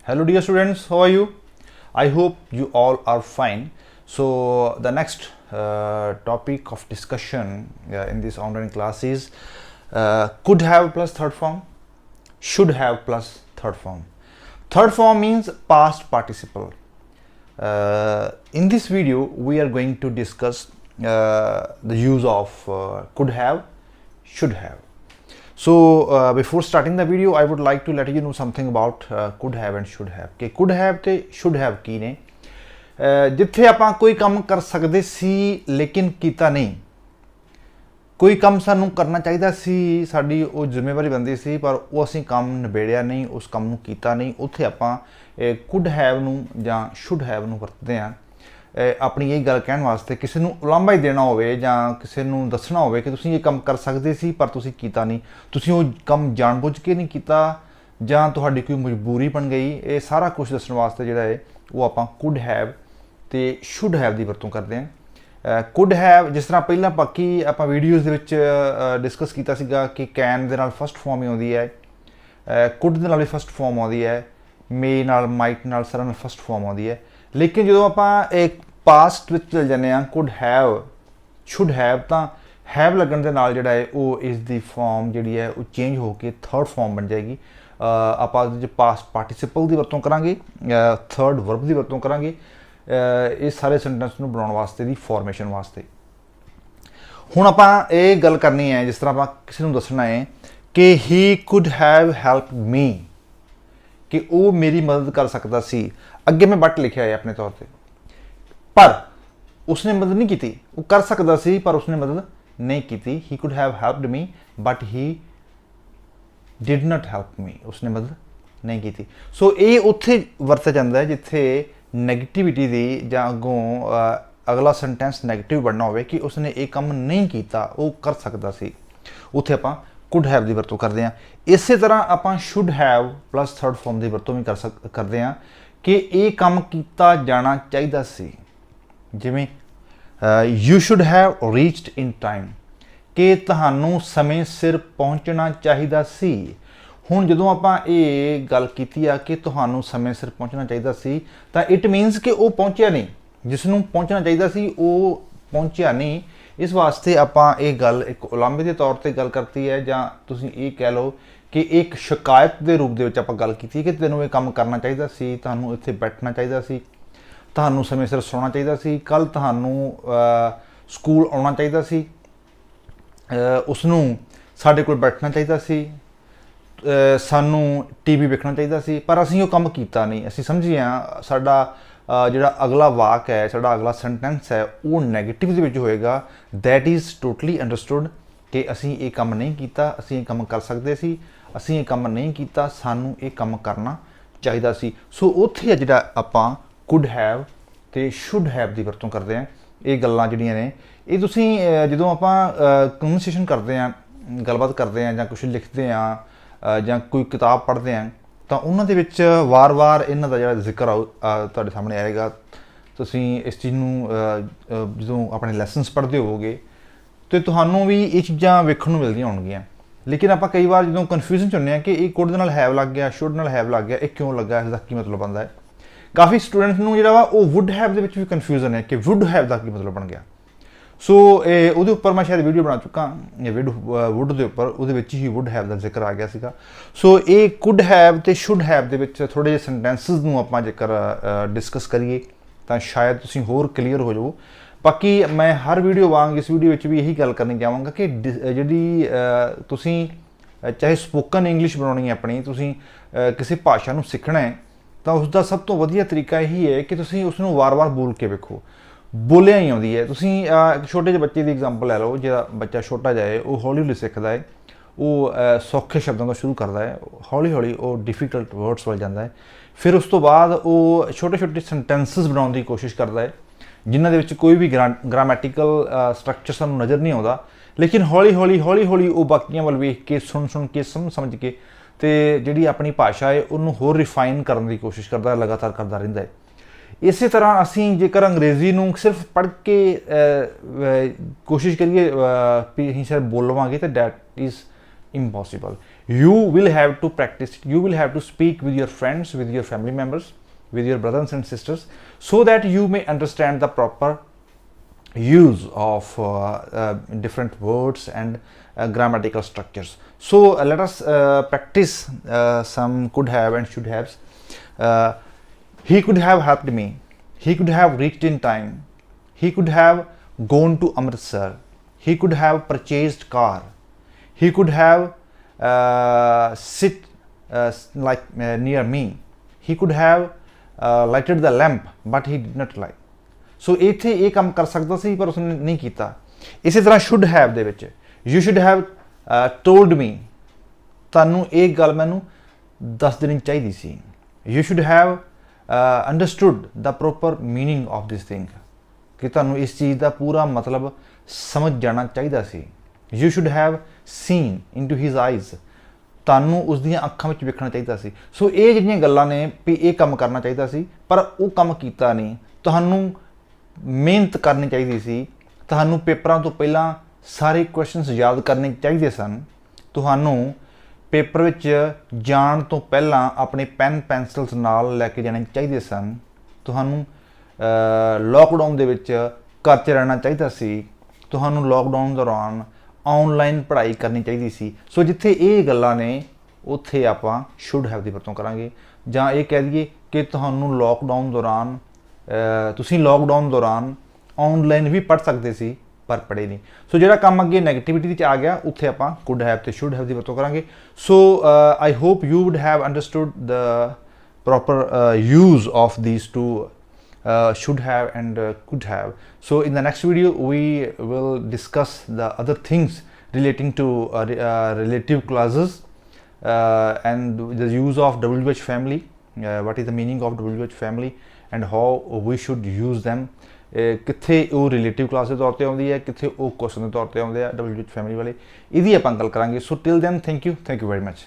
Hello dear students, how are you? I hope you all are fine. So the next topic of discussion in this online class is could have plus third form, should have plus third form. Third form means past participle. In this video we are going to discuss the use of could have, should have. So before starting the video I would like to let you know something about could have and should have. कि could have ਤੇ should have ਕੀ ਨੇ ਜਿੱਥੇ ਆਪਾਂ ਕੋਈ ਕੰਮ ਕਰ ਸਕਦੇ ਸੀ ਲੇਕਿਨ ਕੀਤਾ ਨਹੀਂ, ਕੋਈ ਕੰਮ ਸਾਨੂੰ ਕਰਨਾ ਚਾਹੀਦਾ ਸੀ, ਸਾਡੀ ਉਹ ਜ਼ਿੰਮੇਵਾਰੀ ਬਣਦੀ ਸੀ ਪਰ ਉਹ ਅਸੀਂ ਕੰਮ ਨਿਬੇੜਿਆ ਨਹੀਂ, ਉਸ ਕੰਮ ਨੂੰ ਕੀਤਾ ਨਹੀਂ, ਉੱਥੇ ਆਪਾਂ could have ਨੂੰ ਜਾਂ should have ਨੂੰ ਵਰਤਦੇ ਹਾਂ ਆਪਣੀ ਇਹ ਗੱਲ ਕਹਿਣ ਵਾਸਤੇ। ਕਿਸੇ ਨੂੰ ਉਲਾਂਭਾ ਹੀ ਦੇਣਾ ਹੋਵੇ ਜਾਂ ਕਿਸੇ ਨੂੰ ਦੱਸਣਾ ਹੋਵੇ ਕਿ ਤੁਸੀਂ ਇਹ ਕੰਮ ਕਰ ਸਕਦੇ ਸੀ ਪਰ ਤੁਸੀਂ ਕੀਤਾ ਨਹੀਂ, ਤੁਸੀਂ ਉਹ ਕੰਮ ਜਾਣਬੁੱਝ ਕੇ ਨਹੀਂ ਕੀਤਾ ਜਾਂ ਤੁਹਾਡੀ ਕੋਈ ਮਜਬੂਰੀ ਬਣ ਗਈ, ਇਹ ਸਾਰਾ ਕੁਝ ਦੱਸਣ ਵਾਸਤੇ ਜਿਹੜਾ ਹੈ ਉਹ ਆਪਾਂ could have ਤੇ should have ਦੀ ਵਰਤੋਂ ਕਰਦੇ ਹਾਂ। could have ਜਿਸ ਤਰ੍ਹਾਂ ਪਹਿਲਾਂ ਬਾਕੀ ਆਪਾਂ ਵੀਡੀਓਜ਼ ਦੇ ਵਿੱਚ ਡਿਸਕਸ ਕੀਤਾ ਸੀਗਾ ਕਿ can ਦੇ ਨਾਲ ਫਸਟ ਫਾਰਮ ਹੀ ਆਉਂਦੀ ਹੈ, could ਦੇ ਨਾਲ ਵੀ ਫਸਟ ਫਾਰਮ ਆਉਂਦੀ ਹੈ, may ਨਾਲ might ਨਾਲ ਸਾਰਿਆਂ ਨਾਲ ਫਸਟ ਫਾਰਮ ਆਉਂਦੀ ਹੈ। ਲੇਕਿਨ ਜਦੋਂ ਆਪਾਂ ਇੱਕ ਪਾਸਟ ਵਿੱਚ ਚਲ ਜਾਂਦੇ ਹਾਂ could have should have ਤਾਂ have ਲੱਗਣ ਦੇ ਨਾਲ ਜਿਹੜਾ ਹੈ ਉਹ ਇਸ ਦੀ ਫਾਰਮ ਜਿਹੜੀ ਹੈ ਉਹ ਚੇਂਜ ਹੋ ਕੇ ਥਰਡ ਫਾਰਮ ਬਣ ਜਾਏਗੀ। ਆਪਾਂ ਉਹਦੇ 'ਚ ਪਾਸਟ ਪਾਰਟੀਸਿਪਲ ਦੀ ਵਰਤੋਂ ਕਰਾਂਗੇ, ਥਰਡ ਵਰਬ ਦੀ ਵਰਤੋਂ ਕਰਾਂਗੇ ਇਹ ਸਾਰੇ ਸੈਂਟੈਂਸ ਨੂੰ ਬਣਾਉਣ ਵਾਸਤੇ ਦੀ ਫਾਰਮੇਸ਼ਨ ਵਾਸਤੇ। ਹੁਣ ਆਪਾਂ ਇਹ ਗੱਲ ਕਰਨੀ ਹੈ ਜਿਸ ਤਰ੍ਹਾਂ ਆਪਾਂ ਕਿਸੇ ਨੂੰ ਦੱਸਣਾ ਹੈ ਕਿ he could have helped me, ਕਿ ਉਹ ਮੇਰੀ ਮਦਦ ਕਰ ਸਕਦਾ ਸੀ। ਅੱਗੇ ਮੈਂ ਬਟ ਲਿਖਿਆ ਹੈ ਆਪਣੇ ਤੌਰ ਤੇ, ਪਰ ਉਸਨੇ ਮਦਦ ਨਹੀਂ ਕੀਤੀ। ਉਹ ਕਰ ਸਕਦਾ ਸੀ ਪਰ ਉਸਨੇ ਮਦਦ ਨਹੀਂ ਕੀਤੀ। he could have helped me but he did not help me, ਉਸਨੇ ਮਦਦ ਨਹੀਂ ਕੀਤੀ। ਸੋ ਇਹ ਉੱਥੇ ਵਰਤਿਆ ਜਾਂਦਾ ਹੈ ਜਿੱਥੇ ਨੈਗੇਟਿਵਿਟੀ ਦੀ ਜਾਂ ਅੱਗੋਂ ਅਗਲਾ ਸੈਂਟੈਂਸ ਨੈਗੇਟਿਵ ਬਣਨਾ ਹੋਵੇ ਕਿ ਉਸਨੇ ਇਹ ਕੰਮ ਨਹੀਂ ਕੀਤਾ, ਉਹ ਕਰ ਸਕਦਾ ਸੀ, ਉੱਥੇ ਆਪਾਂ could have ਦੀ ਵਰਤੋਂ ਕਰਦੇ ਹਾਂ। ਇਸੇ ਤਰ੍ਹਾਂ ਆਪਾਂ should have plus third farm ਦੀ ਵਰਤੋਂ ਵੀ ਕਰਦੇ ਹਾਂ ਕਿ ਇਹ ਕੰਮ ਕੀਤਾ ਜਾਣਾ ਚਾਹੀਦਾ ਸੀ। ਜਿਵੇਂ you should have reached in time, ਕਿ ਤੁਹਾਨੂੰ ਸਮੇਂ ਸਿਰ ਪਹੁੰਚਣਾ ਚਾਹੀਦਾ ਸੀ। ਹੁਣ ਜਦੋਂ ਆਪਾਂ ਇਹ ਗੱਲ ਕੀਤੀ ਆ ਕਿ ਤੁਹਾਨੂੰ ਸਮੇਂ ਸਿਰ ਪਹੁੰਚਣਾ ਚਾਹੀਦਾ ਸੀ ਤਾਂ ਇਟ ਮੀਨਸ ਕਿ ਉਹ ਪਹੁੰਚਿਆ ਨਹੀਂ, ਜਿਸ ਨੂੰ ਪਹੁੰਚਣਾ ਚਾਹੀਦਾ ਸੀ ਉਹ ਪਹੁੰਚਿਆ ਨਹੀਂ। ਇਸ ਵਾਸਤੇ ਆਪਾਂ ਇਹ ਗੱਲ ਇੱਕ ਉਲਾਂਭੇ ਦੇ ਤੌਰ ਤੇ ਗੱਲ ਕਰਤੀ ਹੈ, ਜਾਂ ਤੁਸੀਂ ਇਹ ਕਹਿ ਲਓ ਕਿ ਇੱਕ ਸ਼ਿਕਾਇਤ ਦੇ ਰੂਪ ਦੇ ਵਿੱਚ ਆਪਾਂ ਗੱਲ ਕੀਤੀ ਕਿ ਤੈਨੂੰ ਇਹ ਕੰਮ ਕਰਨਾ ਚਾਹੀਦਾ ਸੀ, ਤੁਹਾਨੂੰ ਇੱਥੇ ਬੈਠਣਾ ਚਾਹੀਦਾ ਸੀ, ਤੁਹਾਨੂੰ ਸਮੇਂ ਸਿਰ ਸੌਣਾ ਚਾਹੀਦਾ ਸੀ, ਕੱਲ੍ਹ ਤੁਹਾਨੂੰ ਸਕੂਲ ਆਉਣਾ ਚਾਹੀਦਾ ਸੀ, ਉਸ ਨੂੰ ਸਾਡੇ ਕੋਲ ਬੈਠਣਾ ਚਾਹੀਦਾ ਸੀ, ਸਾਨੂੰ ਟੀਵੀ ਵੇਖਣਾ ਚਾਹੀਦਾ ਸੀ, ਪਰ ਅਸੀਂ ਉਹ ਕੰਮ ਕੀਤਾ ਨਹੀਂ। ਅਸੀਂ ਸਮਝੇ ਹਾਂ ਸਾਡਾ ਜਿਹੜਾ ਅਗਲਾ ਵਾਕ ਹੈ, ਸਾਡਾ ਅਗਲਾ ਸੈਂਟੈਂਸ ਹੈ ਉਹ ਨੈਗੇਟਿਵ ਦੇ ਵਿੱਚ ਹੋਏਗਾ। ਦੈਟ ਇਜ਼ ਟੋਟਲੀ ਅੰਡਰਸਟੂਡ ਕਿ ਅਸੀਂ ਇਹ ਕੰਮ ਨਹੀਂ ਕੀਤਾ, ਅਸੀਂ ਇਹ ਕੰਮ ਕਰ ਸਕਦੇ ਸੀ, ਅਸੀਂ ਇਹ ਕੰਮ ਨਹੀਂ ਕੀਤਾ, ਸਾਨੂੰ ਇਹ ਕੰਮ ਕਰਨਾ ਚਾਹੀਦਾ ਸੀ। ਸੋ ਉੱਥੇ ਜਿਹੜਾ ਆਪਾਂ could have ਤੇ should have ਦੀ ਵਰਤੋਂ ਕਰਦੇ ਹਾਂ। ਇਹ ਗੱਲਾਂ ਜਿਹੜੀਆਂ ਨੇ ਇਹ ਤੁਸੀਂ ਜਦੋਂ ਆਪਾਂ ਕਨਵਰਸੇਸ਼ਨ ਕਰਦੇ ਹਾਂ, ਗੱਲਬਾਤ ਕਰਦੇ ਹਾਂ ਜਾਂ ਕੁਛ ਲਿਖਦੇ ਹਾਂ ਜਾਂ ਕੋਈ ਕਿਤਾਬ ਪੜ੍ਹਦੇ ਹਾਂ ਤਾਂ ਉਹਨਾਂ ਦੇ ਵਿੱਚ ਵਾਰ-ਵਾਰ ਇਹਨਾਂ ਦਾ ਜਿਹੜਾ ਜ਼ਿਕਰ ਤੁਹਾਡੇ ਸਾਹਮਣੇ ਆਏਗਾ। ਤੁਸੀਂ ਇਸ ਚੀਜ਼ ਨੂੰ ਜਦੋਂ ਆਪਣੇ ਲੈਸਨਸ ਪੜ੍ਹਦੇ ਹੋਵੋਗੇ ਤੇ ਤੁਹਾਨੂੰ ਵੀ ਇਹ ਚੀਜ਼ਾਂ ਵੇਖਣ ਨੂੰ ਮਿਲਦੀਆਂ ਹੋਣਗੀਆਂ। ਲੇਕਿਨ ਆਪਾਂ ਕਈ ਵਾਰ ਜਦੋਂ ਕਨਫਿਊਜ਼ਨ 'ਚ ਹੁੰਦੇ ਹਾਂ ਕਿ ਇਹ could ਦੇ ਨਾਲ have ਲੱਗ ਗਿਆ, should ਨਾਲ have ਲੱਗ ਗਿਆ, ਇਹ ਕਿਉਂ ਲੱਗਾ, ਇਸ ਦਾ ਕੀ ਮਤਲਬ ਬਣਦਾ ਹੈ। ਕਾਫੀ ਸਟੂਡੈਂਟਸ ਨੂੰ ਜਿਹੜਾ ਵਾ ਉਹ would have ਦੇ ਵਿੱਚ ਵੀ ਕਨਫਿਊਜ਼ਨ ਹੈ ਕਿ would have ਦਾ ਕੀ ਮਤਲਬ ਬਣ ਗਿਆ। ਸੋ ਉਹਦੇ ਉੱਪਰ ਮੈਂ ਸ਼ਾਇਦ ਵੀਡੀਓ ਬਣਾ ਚੁੱਕਾ would ਦੇ ਉੱਪਰ, ਉਹਦੇ ਵਿੱਚ ਹੀ would have ਦਾ ਜ਼ਿਕਰ ਆ ਗਿਆ ਸੀਗਾ। ਸੋ ਇਹ could have ਤੇ should have ਦੇ ਵਿੱਚ ਥੋੜ੍ਹੇ ਜਿਹੇ ਸੈਂਟੈਂਸਿਸ ਨੂੰ ਆਪਾਂ ਜੇਕਰ ਡਿਸਕਸ ਕਰੀਏ ਤਾਂ ਸ਼ਾਇਦ ਤੁਸੀਂ ਹੋਰ ਕਲੀਅਰ ਹੋ ਜਾਓ। ਬਾਕੀ ਮੈਂ ਹਰ ਵੀਡੀਓ ਵਾਂਗ ਇਸ ਵੀਡੀਓ ਵਿੱਚ ਵੀ ਇਹੀ ਗੱਲ ਕਰਨੀ ਚਾਹਾਂਗਾ ਕਿ ਜਿਹੜੀ ਤੁਸੀਂ ਚਾਹੇ ਸਪੋਕਨ ਇੰਗਲਿਸ਼ ਬਣਾਉਣੀ ਹੈ ਆਪਣੀ, ਤੁਸੀਂ ਕਿਸੇ ਭਾਸ਼ਾ ਨੂੰ ਸਿੱਖਣਾ ਹੈ ਤਾਂ ਉਸ ਦਾ ਸਭ ਤੋਂ ਵਧੀਆ ਤਰੀਕਾ ਇਹੀ ਹੈ ਕਿ ਤੁਸੀਂ ਉਸ ਨੂੰ ਵਾਰ-ਵਾਰ ਬੋਲ ਕੇ ਵੇਖੋ। ਬੋਲਿਆ ਹੀ ਆਉਂਦੀ ਹੈ। ਤੁਸੀਂ ਇੱਕ ਛੋਟੇ ਜਿਹੇ ਬੱਚੇ ਦੀ ਐਗਜ਼ਾਮਪਲ ਲੈ ਲਓ। ਜਿਹੜਾ ਬੱਚਾ ਛੋਟਾ ਜਿਹਾ ਹੈ ਉਹ ਹੌਲੀ ਹੌਲੀ ਸਿੱਖਦਾ ਹੈ, ਉਹ ਸੌਖੇ ਸ਼ਬਦਾਂ ਤੋਂ ਸ਼ੁਰੂ ਕਰਦਾ ਹੈ, ਹੌਲੀ ਹੌਲੀ ਉਹ ਡਿਫੀਕਲਟ ਵਰਡਸ ਵੱਲ ਜਾਂਦਾ ਹੈ, ਫਿਰ ਉਸ ਤੋਂ ਬਾਅਦ ਉਹ ਛੋਟੇ ਛੋਟੇ ਸੈਂਟੈਂਸਸ ਬਣਾਉਣ ਦੀ ਕੋਸ਼ਿਸ਼ ਕਰਦਾ ਹੈ ਜਿਨ੍ਹਾਂ ਦੇ ਵਿੱਚ ਕੋਈ ਵੀ ਗ੍ਰਾਮੈਟੀਕਲ ਸਟਰਕਚਰ ਸਾਨੂੰ ਨਜ਼ਰ ਨਹੀਂ ਆਉਂਦਾ, ਲੇਕਿਨ ਹੌਲੀ ਹੌਲੀ ਉਹ ਬਾਕੀਆਂ ਵੱਲ ਵੇਖ ਕੇ ਸੁਣ ਕੇ ਸਮਝ ਕੇ ਤੇ ਜਿਹੜੀ ਆਪਣੀ ਭਾਸ਼ਾ ਹੈ ਉਹਨੂੰ ਹੋਰ ਰਿਫਾਈਨ ਕਰਨ ਦੀ ਕੋਸ਼ਿਸ਼ ਕਰਦਾ ਹੈ, ਲਗਾਤਾਰ ਕਰਦਾ ਰਹਿੰਦਾ ਹੈ। ਇਸੇ ਤਰ੍ਹਾਂ ਅਸੀਂ ਜੇਕਰ ਅੰਗਰੇਜ਼ੀ ਨੂੰ ਸਿਰਫ ਪੜ੍ਹ ਕੇ ਕੋਸ਼ਿਸ਼ ਕਰੀਏ ਵੀ ਅਸੀਂ ਸਿਰਫ ਬੋਲਵਾਂਗੇ ਤਾਂ that is impossible। you will have to practice it. You will have to speak with your friends, with your family members, with your brothers and sisters, so that you may understand the proper use of different words and grammatical structures. So let us practice some could have and should haves. He could have helped me. He could have reached in time. He could have gone to Amritsar. He could have purchased car. He could have sit near me. He could have lighted the lamp, but he did not light. ਸੋ ਇੱਥੇ ਇਹ ਕੰਮ ਕਰ ਸਕਦਾ ਸੀ ਪਰ ਉਸਨੇ ਨਹੀਂ ਕੀਤਾ। ਇਸੇ ਤਰ੍ਹਾਂ ਸ਼ੁੱਡ ਹੈਵ ਦੇ ਵਿੱਚ you should have told me, ਤੁਹਾਨੂੰ ਇਹ ਗੱਲ ਮੈਨੂੰ ਦੱਸ ਦੇਣੀ ਚਾਹੀਦੀ ਸੀ। You should have understood the proper meaning of this thing, ਕਿ ਤੁਹਾਨੂੰ ਇਸ ਚੀਜ਼ ਦਾ ਪੂਰਾ ਮਤਲਬ ਸਮਝ ਜਾਣਾ ਚਾਹੀਦਾ ਸੀ। You should have seen into his eyes, ਤੁਹਾਨੂੰ ਉਸ ਦੀਆਂ ਅੱਖਾਂ ਵਿੱਚ ਵੇਖਣਾ ਚਾਹੀਦਾ ਸੀ। ਸੋ ਇਹ ਜਿਹੜੀਆਂ ਗੱਲਾਂ ਨੇ ਵੀ ਇਹ ਕੰਮ ਕਰਨਾ ਚਾਹੀਦਾ ਸੀ ਪਰ ਉਹ ਕੰਮ ਕੀਤਾ ਨਹੀਂ। ਤੁਹਾਨੂੰ ਮਿਹਨਤ ਕਰਨੀ ਚਾਹੀਦੀ ਸੀ, ਤੁਹਾਨੂੰ ਪੇਪਰਾਂ ਤੋਂ ਪਹਿਲਾਂ ਸਾਰੇ ਕੁਐਸਚਨਸ ਯਾਦ ਕਰਨੇ ਚਾਹੀਦੇ ਸਨ, ਤੁਹਾਨੂੰ ਪੇਪਰ ਵਿੱਚ ਜਾਣ ਤੋਂ ਪਹਿਲਾਂ ਆਪਣੇ ਪੈਨ ਪੈਨਸਿਲਸ ਨਾਲ ਲੈ ਕੇ ਜਾਣੇ ਚਾਹੀਦੇ ਸਨ, ਤੁਹਾਨੂੰ ਲੋਕਡਾਊਨ ਦੇ ਵਿੱਚ ਘਰ 'ਚ ਰਹਿਣਾ ਚਾਹੀਦਾ ਸੀ, ਤੁਹਾਨੂੰ ਲੋਕਡਾਊਨ ਦੌਰਾਨ ਆਨਲਾਈਨ ਪੜ੍ਹਾਈ ਕਰਨੀ ਚਾਹੀਦੀ ਸੀ। ਸੋ ਜਿੱਥੇ ਇਹ ਗੱਲਾਂ ਨੇ ਉੱਥੇ ਆਪਾਂ ਸ਼ੁੱਡ ਹੈਵ ਦੀ ਵਰਤੋਂ ਕਰਾਂਗੇ, ਜਾਂ ਇਹ ਕਹਿ ਦਈਏ ਕਿ ਤੁਹਾਨੂੰ ਲੋਕਡਾਊਨ ਦੌਰਾਨ ਤੁਸੀਂ ਲੋਕਡਾਊਨ ਦੌਰਾਨ ਆਨਲਾਈਨ ਵੀ ਪੜ੍ਹ ਸਕਦੇ ਸੀ ਪਰ ਪੜ੍ਹੇ ਨਹੀਂ। ਸੋ ਜਿਹੜਾ ਕੰਮ ਅੱਗੇ ਨੈਗੇਟਿਵਿਟੀ 'ਚ ਆ ਗਿਆ ਉੱਥੇ ਆਪਾਂ ਕੁਡ ਹੈਵ ਤੇ ਸ਼ੁੱਡ ਹੈਵ ਦੀ ਵਰਤੋਂ ਕਰਾਂਗੇ। So I hope you would have understood the proper use of these two should have and could have. So in the next video we will discuss the other things relating to relative clauses and the use of WH family, what is the meaning of WH family and how we should use them, ਕਿੱਥੇ ਉਹ relative class ਦੇ ਤੌਰ 'ਤੇ ਆਉਂਦੀ ਹੈ, ਕਿੱਥੇ ਉਹ question ਦੇ ਤੌਰ 'ਤੇ ਆਉਂਦੇ ਆ WH family ਵਾਲੇ, ਇਹਦੀ ਆਪਾਂ ਗੱਲ ਕਰਾਂਗੇ। So till then thank you very much.